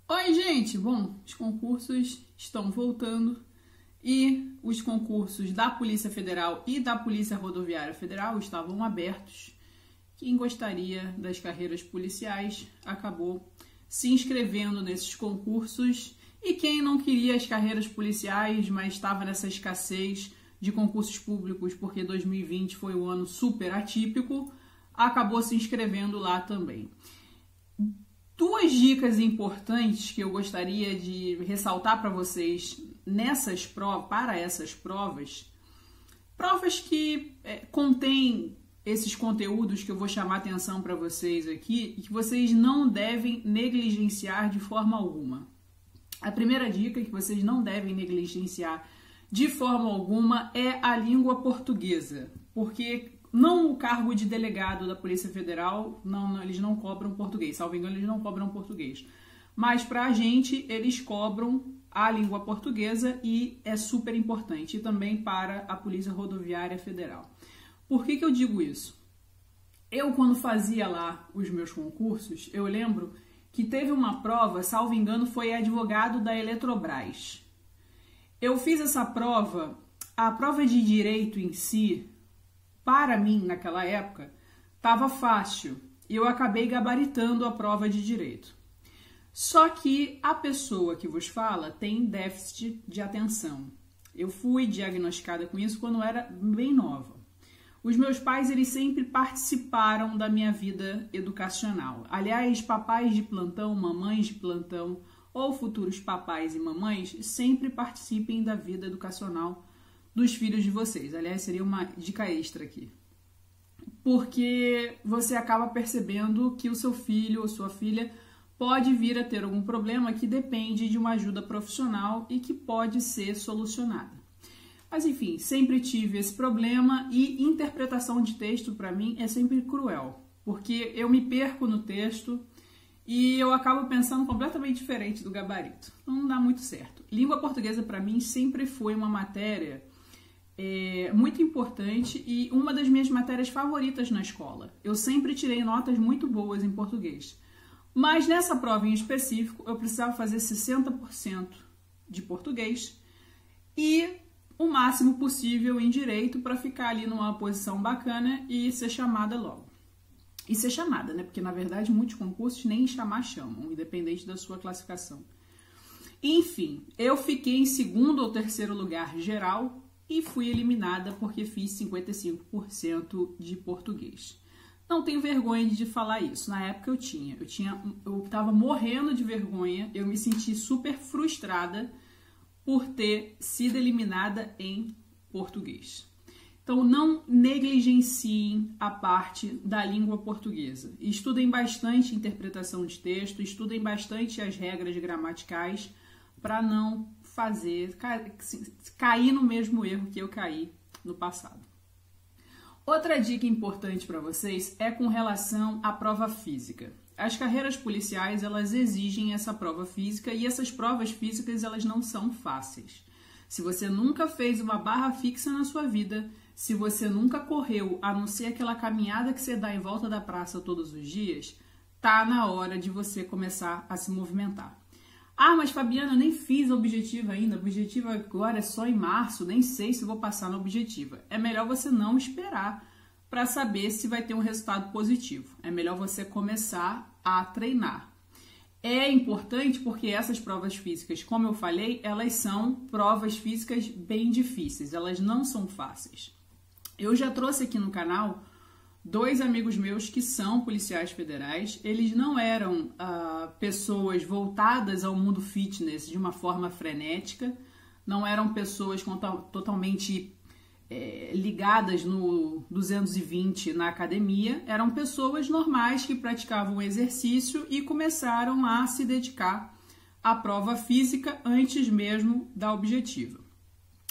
Oi, gente! Bom, os concursos estão voltando e os concursos da Polícia Federal e da Polícia Rodoviária Federal estavam abertos. Quem gostaria das carreiras policiais acabou se inscrevendo nesses concursos e quem não queria as carreiras policiais, mas estava nessa escassez de concursos públicos porque 2020 foi um ano super atípico, acabou se inscrevendo lá também. Duas dicas importantes que eu gostaria de ressaltar para vocês para essas provas que contêm esses conteúdos que eu vou chamar atenção para vocês aqui e que vocês não devem negligenciar de forma alguma. A primeira dica que vocês não devem negligenciar de forma alguma é a língua portuguesa, porque não o cargo de delegado da Polícia Federal, eles não cobram português, salvo engano, eles não cobram português. Mas para a gente, eles cobram a língua portuguesa e é super importante. E também para a Polícia Rodoviária Federal. Por que eu digo isso? Eu, quando fazia lá os meus concursos, eu lembro que teve uma prova, salvo engano, foi advogado da Eletrobras. Eu fiz essa prova, a prova de direito em si, para mim, naquela época, estava fácil e eu acabei gabaritando a prova de direito. Só que a pessoa que vos fala tem déficit de atenção. Eu fui diagnosticada com isso quando eu era bem nova. Os meus pais, eles sempre participaram da minha vida educacional. Aliás, papais de plantão, mamães de plantão ou futuros papais e mamães sempre participem da vida educacional dos filhos de vocês. Aliás, seria uma dica extra aqui. Porque você acaba percebendo que o seu filho ou sua filha pode vir a ter algum problema que depende de uma ajuda profissional e que pode ser solucionada. Mas enfim, sempre tive esse problema e interpretação de texto para mim é sempre cruel, porque eu me perco no texto e eu acabo pensando completamente diferente do gabarito. Não dá muito certo. Língua portuguesa para mim sempre foi uma matéria muito importante e uma das minhas matérias favoritas na escola. Eu sempre tirei notas muito boas em português. Mas nessa prova em específico, eu precisava fazer 60% de português e o máximo possível em direito para ficar ali numa posição bacana e ser chamada logo. E ser chamada, né? Porque, na verdade, muitos concursos nem chamam, independente da sua classificação. Enfim, eu fiquei em segundo ou terceiro lugar geral e fui eliminada porque fiz 55% de português. Não tenho vergonha de falar isso. Na época eu estava morrendo de vergonha, eu me senti super frustrada por ter sido eliminada em português. Então, não negligenciem a parte da língua portuguesa. Estudem bastante interpretação de texto, estudem bastante as regras gramaticais para não cair no mesmo erro que eu caí no passado. Outra dica importante para vocês é com relação à prova física. As carreiras policiais, elas exigem essa prova física e essas provas físicas, elas não são fáceis. Se você nunca fez uma barra fixa na sua vida, se você nunca correu, a não ser aquela caminhada que você dá em volta da praça todos os dias, tá na hora de você começar a se movimentar. Ah, mas Fabiana, eu nem fiz a objetiva ainda, a objetiva agora é só em março, nem sei se vou passar na objetiva. É melhor você não esperar para saber se vai ter um resultado positivo. É melhor você começar a treinar. É importante porque essas provas físicas, como eu falei, elas são provas físicas bem difíceis, elas não são fáceis. Eu já trouxe aqui no canal 2 amigos meus que são policiais federais. Eles não eram pessoas voltadas ao mundo fitness de uma forma frenética, não eram pessoas totalmente ligadas no 220 na academia, eram pessoas normais que praticavam exercício e começaram a se dedicar à prova física antes mesmo da objetiva.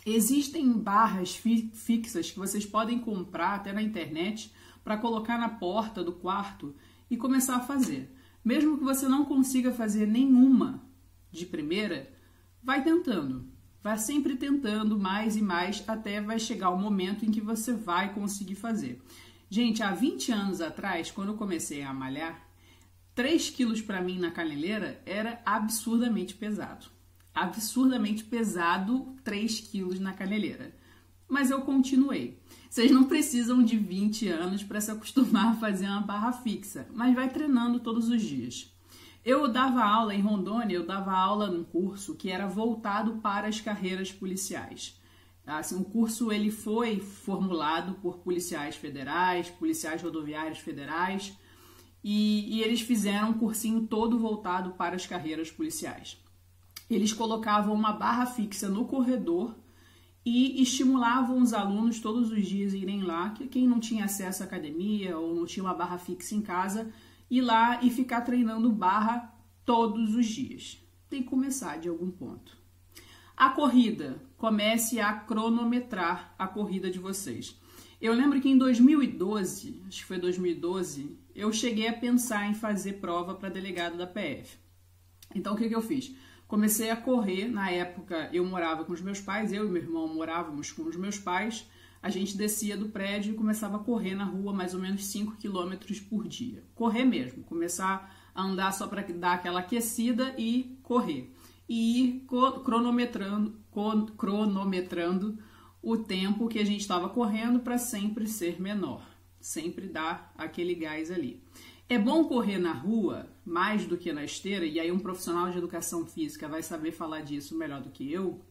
Existem barras fixas que vocês podem comprar até na internet para colocar na porta do quarto e começar a fazer. Mesmo que você não consiga fazer nenhuma de primeira, vai tentando. Vai sempre tentando mais e mais até vai chegar o momento em que você vai conseguir fazer. Gente, há 20 anos atrás, quando eu comecei a malhar, 3 quilos para mim na caneleira era absurdamente pesado. Absurdamente pesado, 3 quilos na caneleira. Mas eu continuei. Vocês não precisam de 20 anos para se acostumar a fazer uma barra fixa, mas vai treinando todos os dias. Eu dava aula em Rondônia, eu dava aula num curso que era voltado para as carreiras policiais. Assim, o curso ele foi formulado por policiais federais, policiais rodoviários federais, e eles fizeram um cursinho todo voltado para as carreiras policiais. Eles colocavam uma barra fixa no corredor e estimulavam os alunos todos os dias a irem lá, que quem não tinha acesso à academia ou não tinha uma barra fixa em casa, ir lá e ficar treinando barra todos os dias. Tem que começar de algum ponto. A corrida, comece a cronometrar a corrida de vocês. Eu lembro que em 2012, acho que foi 2012, eu cheguei a pensar em fazer prova para delegado da PF. Então o que eu fiz? Comecei a correr, na época eu morava com os meus pais, eu e meu irmão morávamos com os meus pais, a gente descia do prédio e começava a correr na rua mais ou menos 5 quilômetros por dia. Correr mesmo, começar a andar só para dar aquela aquecida e correr. E ir cronometrando o tempo que a gente estava correndo para sempre ser menor, sempre dar aquele gás ali. É bom correr na rua mais do que na esteira, e aí um profissional de educação física vai saber falar disso melhor do que eu,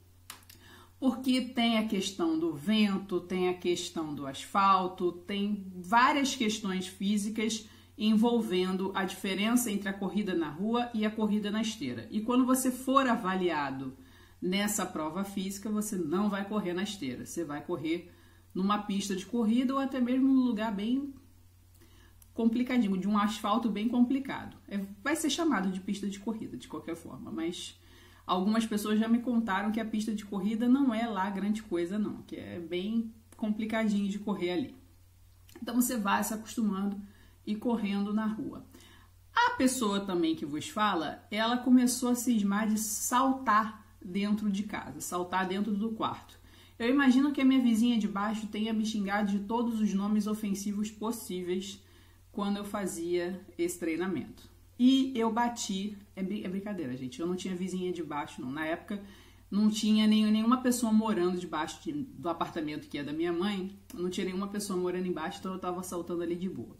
porque tem a questão do vento, tem a questão do asfalto, tem várias questões físicas envolvendo a diferença entre a corrida na rua e a corrida na esteira. E quando você for avaliado nessa prova física, você não vai correr na esteira, você vai correr numa pista de corrida ou até mesmo num lugar bem complicadinho, de um asfalto bem complicado. Vai ser chamado de pista de corrida, de qualquer forma, mas algumas pessoas já me contaram que a pista de corrida não é lá grande coisa não, que é bem complicadinho de correr ali. Então você vai se acostumando e correndo na rua. A pessoa também que vos fala, ela começou a cismar de saltar dentro de casa, saltar dentro do quarto. Eu imagino que a minha vizinha de baixo tenha me xingado de todos os nomes ofensivos possíveis quando eu fazia esse treinamento. E eu bati, é brincadeira, gente, eu não tinha vizinha de baixo, não. Na época, não tinha nenhuma pessoa morando debaixo do apartamento que é da minha mãe, não tinha nenhuma pessoa morando embaixo, então eu tava saltando ali de boa.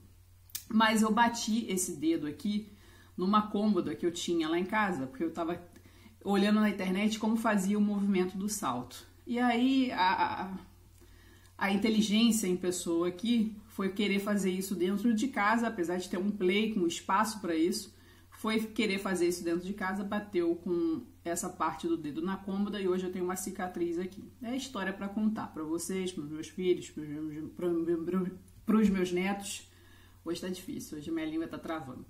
Mas eu bati esse dedo aqui numa cômoda que eu tinha lá em casa, porque eu tava olhando na internet como fazia o movimento do salto. E aí, a inteligência em pessoa aqui foi querer fazer isso dentro de casa, apesar de ter um play com espaço para isso, foi querer fazer isso dentro de casa, bateu com essa parte do dedo na cômoda e hoje eu tenho uma cicatriz aqui. É história para contar para vocês, para os meus filhos, para os meus netos. Hoje tá difícil, hoje minha língua tá travando.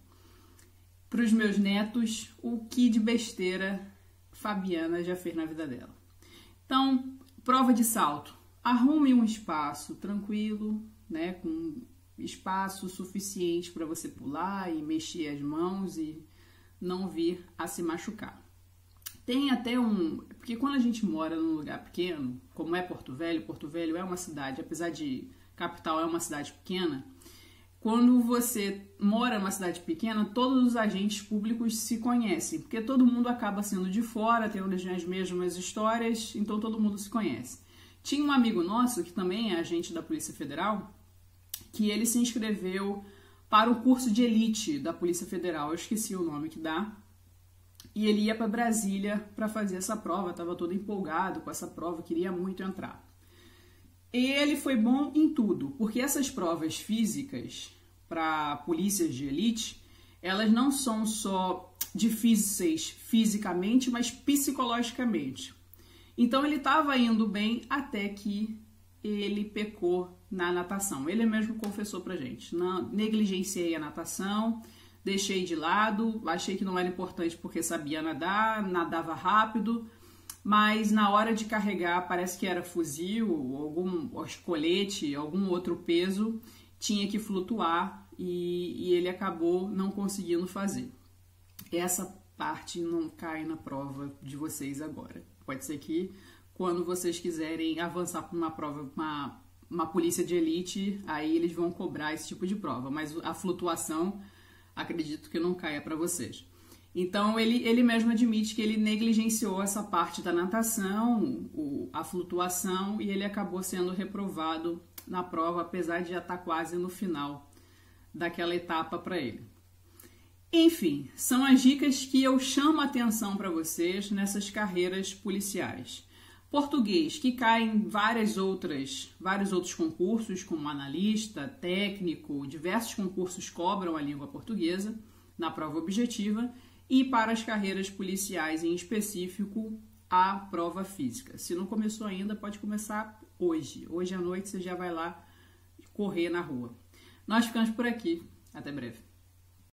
Para os meus netos, o que de besteira Fabiana já fez na vida dela. Então, prova de salto. Arrume um espaço tranquilo, né, com espaço suficiente para você pular e mexer as mãos e não vir a se machucar. Tem até porque quando a gente mora num lugar pequeno, como é Porto Velho é uma cidade, apesar de capital é uma cidade pequena, quando você mora numa cidade pequena, todos os agentes públicos se conhecem, porque todo mundo acaba sendo de fora, tem as mesmas histórias, então todo mundo se conhece. Tinha um amigo nosso, que também é agente da Polícia Federal, que ele se inscreveu para o curso de elite da Polícia Federal, eu esqueci o nome que dá, e ele ia para Brasília para fazer essa prova, estava todo empolgado com essa prova, queria muito entrar. Ele foi bom em tudo, porque essas provas físicas para polícias de elite, elas não são só difíceis fisicamente, mas psicologicamente. Então ele estava indo bem até que ele pecou na natação. Ele mesmo confessou pra gente. Negligenciei a natação, deixei de lado, achei que não era importante porque sabia nadar, nadava rápido, mas na hora de carregar, parece que era fuzil, algum colete, algum outro peso, tinha que flutuar e ele acabou não conseguindo fazer. Essa parte não cai na prova de vocês agora. Pode ser que quando vocês quiserem avançar para uma prova, uma polícia de elite, aí eles vão cobrar esse tipo de prova. Mas a flutuação, acredito que não caia para vocês. Então, ele mesmo admite que ele negligenciou essa parte da natação, a flutuação, e ele acabou sendo reprovado na prova, apesar de já estar quase no final daquela etapa para ele. Enfim, são as dicas que eu chamo a atenção para vocês nessas carreiras policiais. Português, que cai em vários outros concursos, como analista, técnico, diversos concursos cobram a língua portuguesa na prova objetiva, e para as carreiras policiais em específico, a prova física. Se não começou ainda, pode começar hoje. Hoje à noite você já vai lá correr na rua. Nós ficamos por aqui. Até breve.